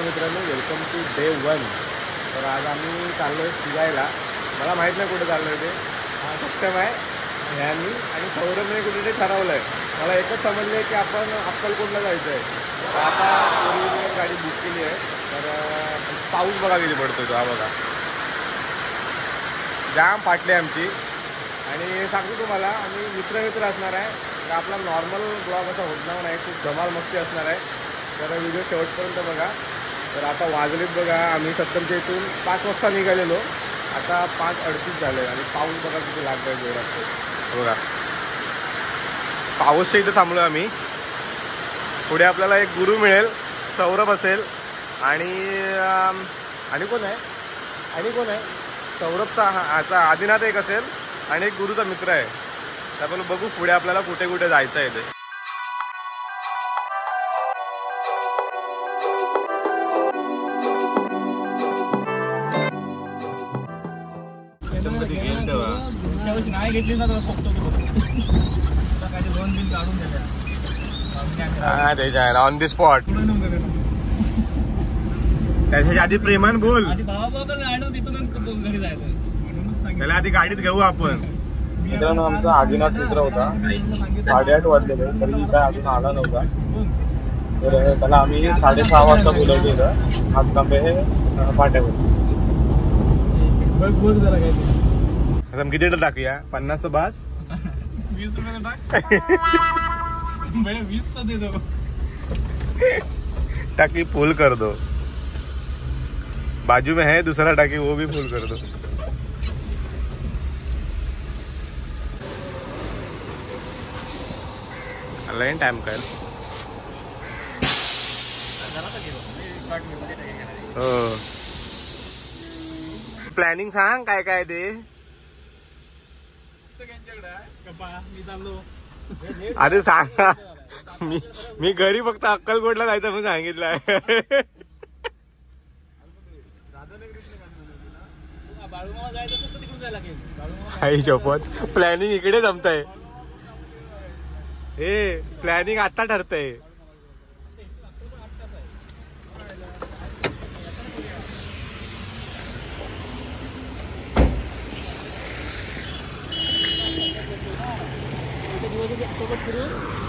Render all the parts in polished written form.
नमस्कार मित्रांनो, welcome to day 1। तर आज आम्ही चाललो आहे फिरायला। मला माहीत नाही कुठे चाललो आहे ते, हा सत्यम आहे ह्यांनी आणि सौरभने कुठे ते ठरवलं आहे। मला एकच समजलं आहे की आपण अक्कलकोटला जायचं आहे। तर आता फोर गाडी बुक केली आहे। तर पाऊस बघा किती पडतो तो, हा बघा जाम फाटली आमची। आणि सांगतो तुम्हाला, आम्ही मित्र असणार आहे, तर आपला नॉर्मल ब्लॉग असा होणार नाही, खूप धमाल मस्ती असणार आहे। तर व्हिडिओ शेवटपर्यंत बघा। तर आता वाजलेत बघा, आम्ही सत्तरच्या इथून 5 वाजता निघालेलो, आता 5:38 झाले आणि पाऊस बघा किती लागतोय जोरात बघा। पाऊसच्या इथे थांबलो आम्ही। पुढे आपल्याला एक गुरु मिळेल, सौरभ असेल आणि कोण आहे सौरभचा ह्याचा आदिनाथ एक असेल आणि एक गुरुचा मित्र आहे। तर आपण बघू पुढे आपल्याला कुठे कुठे जायचं आहे ते। ऑन द स्पॉट त्याच्या आधी प्रेमान बोल, त्याला आधी गाडीत घेऊ आपण। मित्रांनो, आमचा आदिनाथ मित्र होता, 8:30 वाजलेले तरी काय अजून आला नव्हता। तर त्याला आम्ही 6:30 वाजता बोलवलेलं हातकांबे हे फाट्यावर। किती टाकूया? 50 बास, 20 रुपये टाक। 20 दे दो, टाकी फुल कर दो। बाजू में है दूसरा टाकी, वो भी फुल कर दो। लाइन टाइम कर। हो, प्लॅनिंग सांग काय काय ते। अरे सांगा, मी घरी फक्त अक्कलकोटला जायचं म्हणून सांगितलंय। आई शपथ, प्लॅनिंग इकडे जमतंय, हे प्लॅनिंग आता ठरतंय।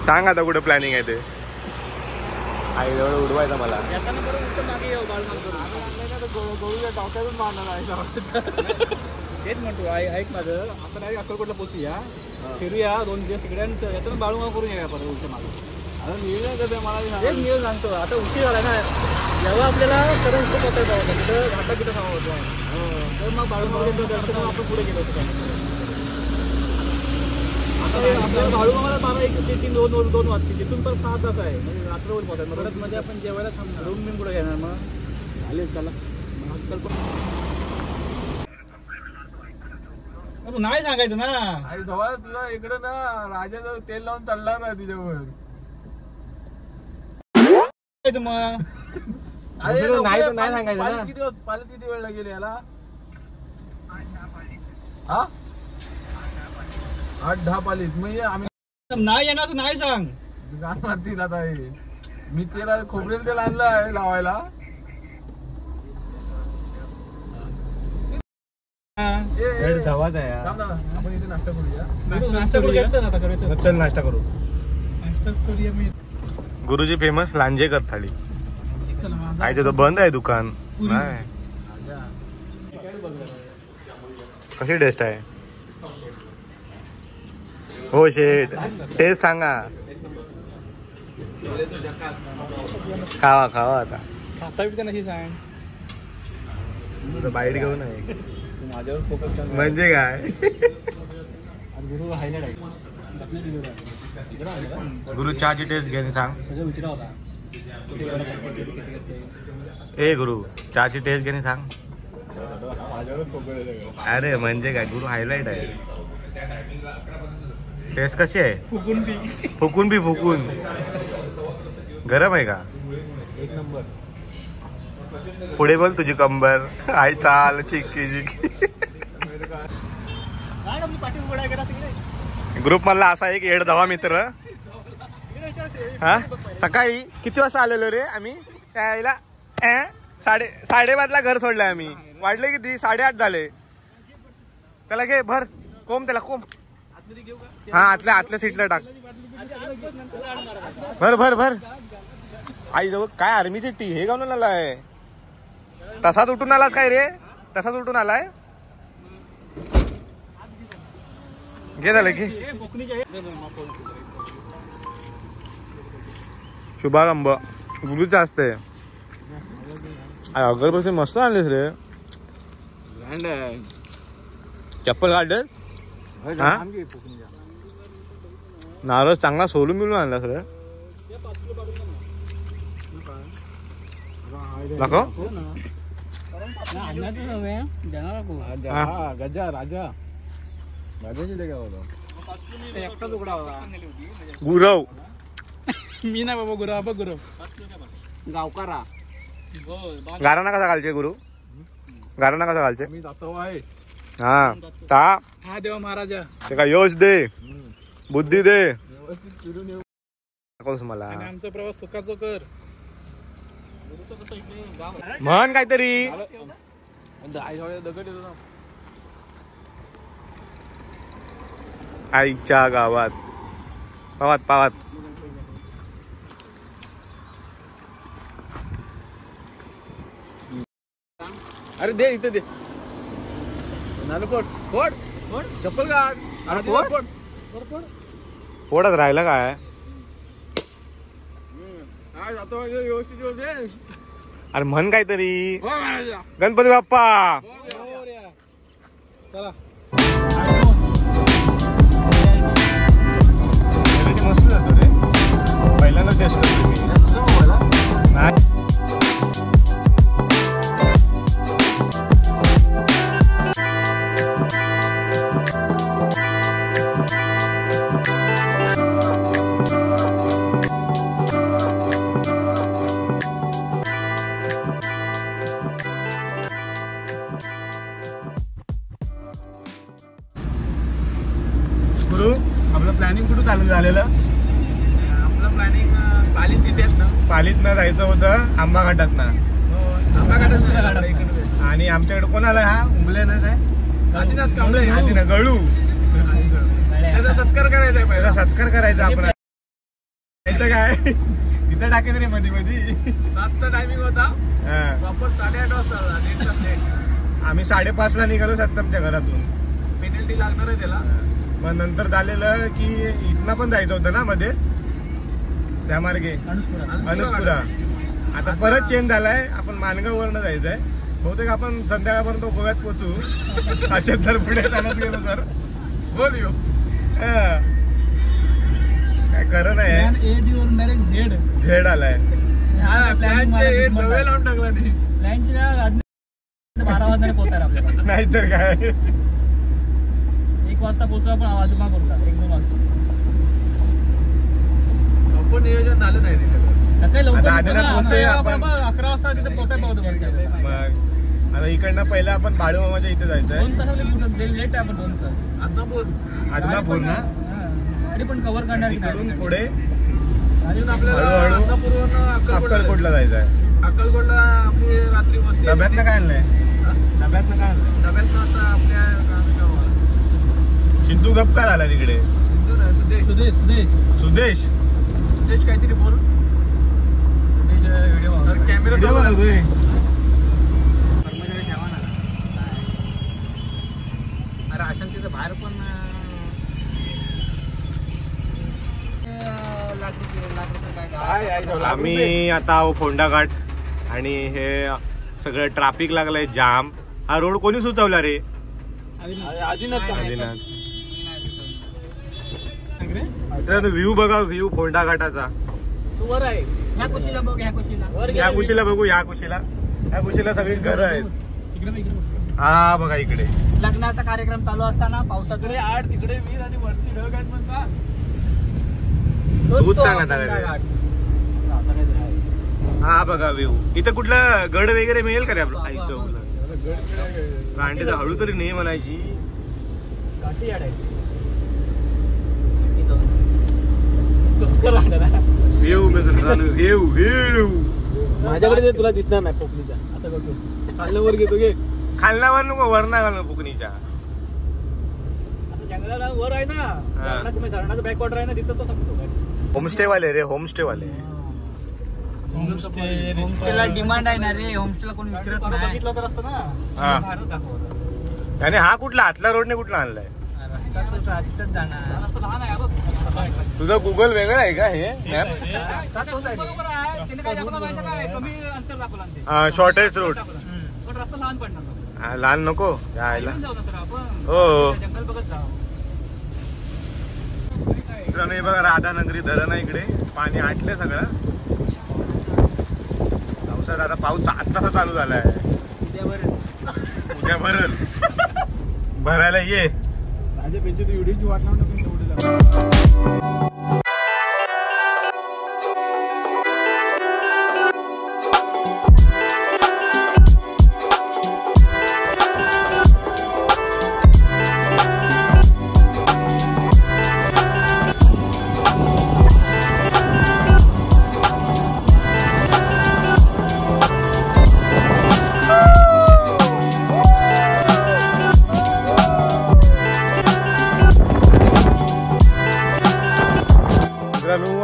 सांग आता कुठे प्लॅनिंग आहे ते। आई जवळ उडवायचं मला। तेच म्हणतो, ऐक माझं, आपण अक्कलकोटला पोचूया, फिरूया 2 दिवस तिकडे, याच्यानं बाळूमामा करून या परत उलट मागे। आता नियोजन कसं मला एक नियोजन सांगतो, आता उशीर झाला ना, जेव्हा आपल्याला सर्व उशीर पोचायचं होतं तिथं घाटा किती खावा होतो, तर मग बाळूमामाचं दर्शन आपण पुढे गेलो होतो। आपल्याला बाळूमामाला 12-1-3-2 वाजतील, तिथून पण 6 तास आहे, म्हणजे रात्रभर पोचायचं। परत मध्ये आपण जेवायला थांबणार, रूम बिम पुढे घेणार, मग चालेल चला। तू नाही सांगायचं ना, अरे जवळ तुला इकडं ना राजाचं तेल लावून चालणार ना तुझ्यावर। मग नाही सांगायचं ना। किती वेळ लागेल याला? 8-10 पालीत, म्हणजे आम्ही नाही येणार तू नाही सांग, जाणार तिला। मी तेला खोबरेल तेल आणलं आहे लावायला। धावाच आहे, आपण इथे नाश्ता करूया, चल नाश्ता करू। गुरुजी फेमस लांजेकर थाळी आहे, तो बंद आहे दुकान। नाही, कशी टेस्ट आहे? हो शेट, टेस्ट सांगा। खावा आता, खाता बिता नशी सांग, बाईट घेऊ नये माझ्यावर फोकस कर। म्हणजे काय? गुरु हायलाइट आहे, गुरु चहाची टेस्ट घे सांग। ए गुरु, चहाची टेस्ट घे सांग। अरे म्हणजे काय, गुरु हायलाइट आहे। टेस्ट कशी आहे? फुकून गरम आहे का? एक नंबर। पुढे बोल, तुझी कंबर आई चाल चिक्की। ग्रुप मधला असा एक येड धावा मित्र, हा सकाळी किती वाजता आलेलो रे आम्ही त्याला साडेपाचला घर सोडलंय आम्ही. वाढले किती? 8:30 झाले. त्याला घे भर कोंब, त्याला कोंब. हा आतल्या सीटला टाक. भर भर भर. आई जवळ काय आर्मीची टी हे गावून आलाय. तसाच उठून आलास काय रे? तसाच उठून आलाय. घे झालं घे. शुभारंभ गुरुच असते. अगरबत्ती मस्त आणलीस रे. चप्पल काढ. नारळ चांगला सोलून मिळून आणलास रे. दाखव. गजा राजा गुरव. मी नाही बाबा गुरव. बाबा गुरव गावकारा. गाराणा कसा घालचे गुरु? गाराणा कसा घालचे? मी जातो आहे. हा ता हा देवा महाराजा ते का यश दे, बुद्धी दे. मला आमचा प्रवास सुखाचो कर. म्हण काहीतरी. आईच्या गावात पावात पावात. अरे दे इथे दे. पोट पोट पोट चप्पल काढ. पोट पोट पोटात राहिलं काय? अरे म्हण काहीतरी. गणपती बाप्पा. चला मस्त जातो रे. पहिल्यांदा टेस्ट करतो मी. आपलं प्लॅनिंग कुठं चालू झालेलं? आपलं प्लॅनिंग पालीत तिथेच ना. पालीत न जायचं होतं आंबा घाटात ना. आंबा घाटात. आणि आमच्याकडे कोण आलाय? हा उंबले ना काय आदिनाथ कांबळे. आधी ना गळू. त्याचा सत्कार करायचा पहिला सत्कार करायचा आपण. काय तिथं टाकेल रे मध्ये मध्ये. 7चा टायमिंग होता. प्रॉपर 8:30 वाजता. आम्ही 5:30ला निघालो सत्तमच्या घरातून. पेनल्टी लागणार आहे त्याला. मग नंतर झालेलं की इथनं पण जायचं होतं ना मध्ये त्या मार्गे अनुस्पुरा. आता परत चेंज झालाय. आपण मानगाववरनं जायचंय. बहुतेक आपण संध्याकाळपर्यंत गोव्यात पोहोचू. असेच जर पुढे चालत गेलो तर. बोल येऊ. काय खरं नाही. झेड आलाय. लावून टाकला नाही. 12 वाजता पोहोचायला आपल्याला. नाहीतर काय 1 वाजता पोहोचू आपण. आवाजमा करूला 1-2 वाजता. आपण नियोजन झालं नाही रे. काही लवकर आता आदिनाथ बोलतोय आपण. 11 वाजता तिथे पोहोचायला पाहतो. मग आता इकडनं पहिलं आपण बाळूमामाच्या इथे जायचंय. 2 तास लेट आहे आपण. 2 तास आदमापूर ना. तरी पण कव्हर करणार. इकडून पुढे आपल्याला हळूहळू अक्कलकोटला जायचंय. अक्कलकोटला आपली रात्री वस्ती. डब्यातनं काय आणलंय? डब्यातनं काय आणलंय? डब्यातनं आता आपल्या सिद्धू गपकार आला तिकडे. सुदेश सुदेश काहीतरी बोल. व्हिडिओ कॅमेरा बनवतोय. कर्मचारी ठेवा ना. अरे अशांतीचं बाहेर पण आम्ही आता आहो फोंडा घाट. आणि हे सगळं ट्रॅफिक लागलंय जाम. हा रोड कोणी सुचवला रे? आदिनाथ. मित्रांनो व्ह्यू बघा. व्ह्यू फोंडा घाटाचा. तू वर आहे. ह्या कुशीला बघ. ह्या कुशीला या कुशीला बघू. या कुशीला सगळी घरं आहेत. इकडे हा बघा इकडे. लग्नाचा कार्यक्रम चालू असताना पावसात आड तिकडे वीर आणि वरती ढग आहेत म्हणता. तूच सांग आता काय. हा बघा व्ह्यू. इथं कुठला गड वगैरे मिळेल का रे आपलं? आईचं गांडी तर हळू तरी नाही म्हणायची. व्ह्यू मित्रांनो व्ह्यू. माझ्याकडे ते तुला दिसणार नाही पोपलीचा असं करतो खाल्लं वर घेतो घे खालनावर नको वर नाही घालणं पुकणीच्या. असं जंगलाला वर आहे ना धरणाचं बॅकवॉटर आहे ना तिथं तो सांगतो होमस्टे वाले रे होमस्टे वाले. होमस्टेला डिमांड आहे ना रे होमस्टेला कोण विचारत नाही. बघितलं तर असतं ना हा भारत दाखवलं आणि हा कुठला आतला रोडने कुठला आणलाय? रस्ता तो तिथंच जाणार. रस्ता लहान आहे बघ. तुझं गुगल वेगळं आहे का हे मॅप? रस्ता तोच आहे रे. बरोबर आहे त्याने काय दाखवलं माहिती काय कमी अंतर दाखवलं आणि ते शॉर्टेज रोड. पण रस्ता लहान पडणार बघ. लहान नको यायला. इकडून जाऊ ना सर आपण हो जंगल बघत जाऊ. मित्रांनो हे बघा राधानगरी धरण आहे इकडे. पाणी आटलंय सगळं. पावसाळ्यात आता पाऊस आत्ताचा चालू झालाय. उद्या भरल भरायला ये. माझ्या पेनची तू व्हिडिओची वाट लावून टाकून तेवढी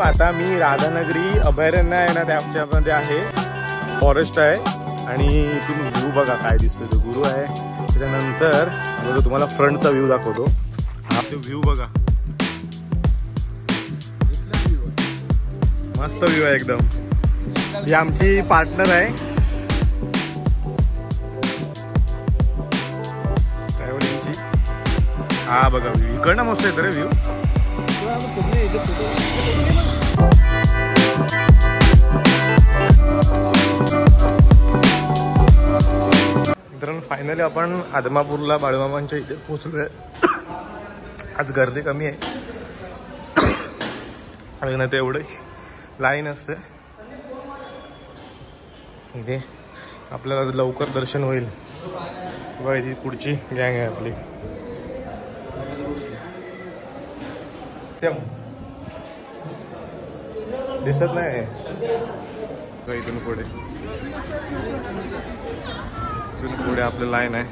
आता मी राधानगरी अभयारण्य आहे ना त्याच्यामध्ये आहे. फॉरेस्ट आहे आणि इथून व्ह्यू बघा काय दिसतो. तो गुरु आहे. त्याच्यानंतर तुम्हाला फ्रंटचा व्ह्यू दाखवतो. हा तो व्ह्यू बघा मस्त व्ह्यू आहे एकदम. ही आमची पार्टनर आहे ट्रॅव्हलिंगची. हा बघा व्ह्यू इकडनं मस्त येतं रे व्ह्यू. मित्रांनो फायनली आपण आदमापूरला बाळूमामांच्या इथे पोहोचलोय. आज गर्दी कमी आहे आणि ना ते एवढं लाईन असते इथे. आपल्याला लवकर दर्शन होईल. बघा इथे पुढची गँग आहे आपली. दिसत नाही इथून पुढे. इथून पुढे आपलं लाईन आहे.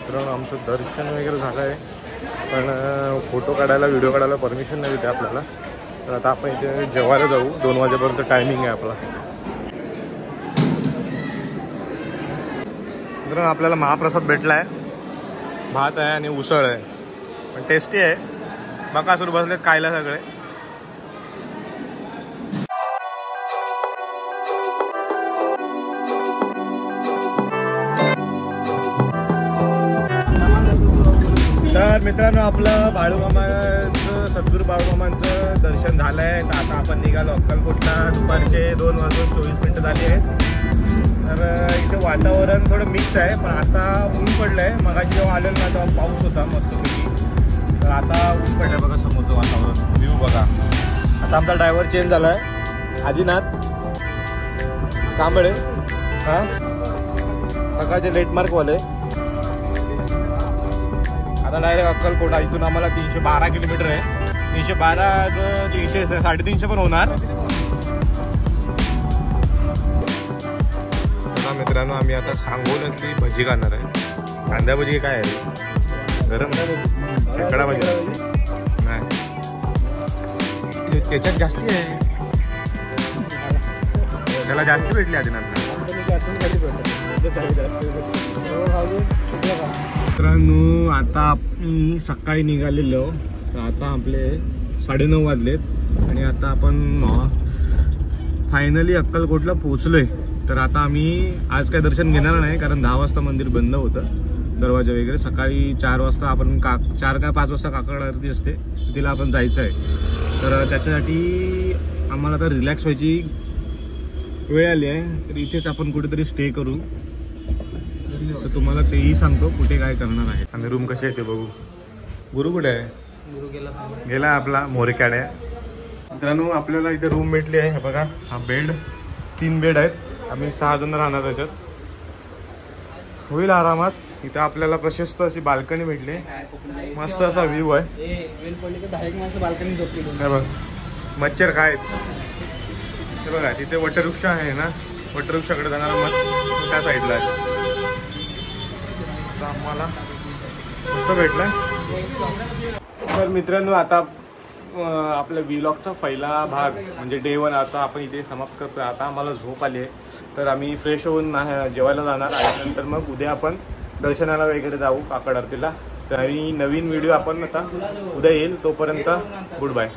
तर आमचं दर्शन वगैरे झालं आहे पण फोटो काढायला व्हिडिओ काढायला परमिशन नाही देते आपल्याला. तर आता आपण इथे जेवायला जाऊ. 2 वाजेपर्यंत टायमिंग आहे आपला. मित्रांनो आपल्याला महाप्रसाद भेटला आहे. भात आहे आणि उसळ आहे पण टेस्टी आहे. बकासूर बसलेत खायला सगळे. तर मित्रांनो आपलं बाळूमामाचं सद्गुरू बाळूमामांचं दर्शन झालं आहे. तर आता आपण निघालो अक्कलकोटला. दुपारचे 2:24 झाली आहेत. तर इथे वातावरण थोडं मिक्स आहे पण आता ऊन पडलं आहे. मगाशी जेव्हा आलेलं ना तेव्हा पाऊस होता मस्तपैकी. तर आता ऊन पडलं आहे बघा समोरचं वातावरण. व्ह्यू बघा. आता आमचा ड्रायव्हर चेंज झाला आहे. आदिनाथ कांबळे. हां सकाळचे लेटमार्कवाले. आता डायरेक्ट अक्कलकोटा. इथून आम्हाला 312 किलोमीटर आहे. 312 300 350 पण होणार. मित्रांनो आम्ही आता सांगोल्यातली भजी खाणार आहे. कांदा भजी काय आहे गरम खेकडा भजी नाही त्याच्यात जास्ती आहे. त्याला जास्ती भेटली आधी नंतर. मित्रांनो आता आम्ही सकाळी निघालेलो. तर आता आपले 9:30 वाजलेत आणि आता आपण फायनली अक्कलकोटला पोहोचलोय. तर आता आम्ही आज काय दर्शन घेणार नाही कारण 10 वाजता मंदिर बंद होतं दरवाजा वगैरे. सकाळी 4 वाजता आपण 4 का 5 वाजता काकड आरती असते तिला आपण जायचं आहे. तर त्याच्यासाठी आम्हाला आता रिलॅक्स व्हायची वेळ आली आहे. तर इथेच आपण कुठेतरी स्टे करू. तर तुम्हाला तेही सांगतो कुठे काय करणार आहे आणि रूम कशी आहे ते बघू. गुरु कुठे आहे? गुरु गेला आपला मोरेकाड्या. मित्रांनो आपल्याला इथे रूम भेटली आहे. बघा हा बेड 3 बेड आहेत. आम्ही 6 जण राहणार त्याच्यात. होईल आरामात. इथं आपल्याला प्रशस्त अशी बाल्कनी भेटली. मस्त असा व्ह्यू आहे. वेल पडली तर 10 माणसं बाल्कनी झोपतील. हे बघ मच्छर काय हे बघा तिथे वटवृक्ष आहे ना, वटवृक्षाकडे जाणारा मग त्या साईडला आहे. तर आम्हाला असं भेटलं. तर मित्रांनो आता आपल्या व्लॉगचा पहिला भाग म्हणजे डे 1 आता आपण इथे समाप्त करतो. आता आम्हाला झोप आली आहे, तर आम्ही फ्रेश होऊन जेवायला जाणार आणि नंतर मग उद्या आपण दर्शनाला वगैरे जाऊ काकड आरतीला. तर नवीन व्हिडिओ आपण आता उद्या येईल. तोपर्यंत गुड बाय.